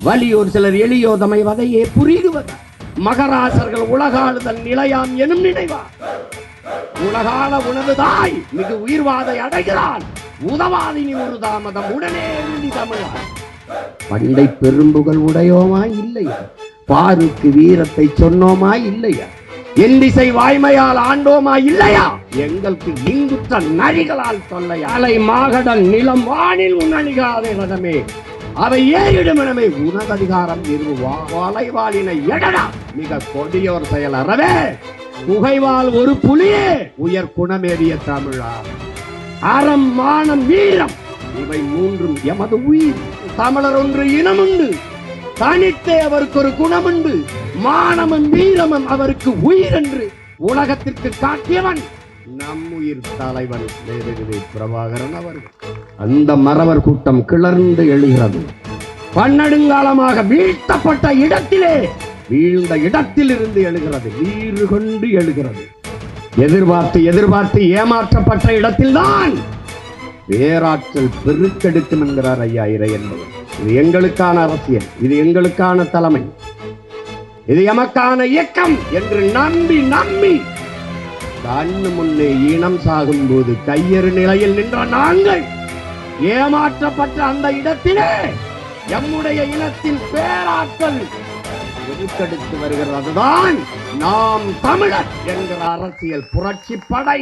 வலியோர் சிலர் எளியோர் தமை வதையே புரிகுவது மகராசர்கள் உலகாளுதல் நிலையாம் எனும் நினைவா உலகால உணவுதாய் மிகு உயிர்வாதை அடைகிறான் உதவாதினி ஒரு தாமதம் உடனே எழுதி தமிழார் பண்டை பெரும்புகள் உடையோமா இல்லையா பாருக்கு வீரத்தை சொன்னோமா இல்லையா எந்திசை வாய்மையால் ஆண்டோமா இல்லையா எங்களுக்கு இங்குற்ற நரிகளால் தொல்லையா அலை மாகடல் நிலம் வானில் உன்னணிகாதே ரதமே அவை ஏறிடுமெனவே உனததிகாரம் வளைவாளினை எடடா மிக கொடியோர் செயல் அறவே புகைவால் ஒரு புலியே உயர் குணமேறிய தமிழா அறம் மானம் வீரம் இவை மூன்றும் எமது உயிர் தமிழர் ஒன்று இனமுண்டு தனித்தே அவருக்கு ஒரு குணமுண்டு மானமும் வீரமும் அவருக்கு உயிர் என்று உலகத்திற்கு காட்டியவன் நம் உயிர் தலைவன் பிரபாகரன் அவர் அந்த மறவர் கூட்டம் கிளர்ந்து எழுகிறது பன்னெடுங்காலமாக வீழ்த்தப்பட்ட இடத்திலே வீழ்ந்த இடத்தில் இருந்து எழுகிறது வீறு கொண்டு எழுகிறது எதிர்பார்த்து எதிர்பார்த்து ஏமாற்றப்பட்ட இடத்தில்தான் பேராற்றல் பெருக்கெடுக்கும் என்கிறார் ஐயா இறை என்பது இது எங்களுக்கான அரசியல் இது எங்களுக்கான தலைமை இது எமக்கான இயக்கம் என்று நம்பி நம்பி கண்ணு முன்னே இனம் சாகும் போது கையறு நிலையில் நின்ற நாங்கள் ஏமாற்றப்பட்ட அந்த இடத்திலே எம்முடைய இனத்தின் பேராற்றல் எதிர்த்தெடுத்து வருகிறதுதான் நாம் தமிழர் என்கிற அரசியல் புரட்சி படை.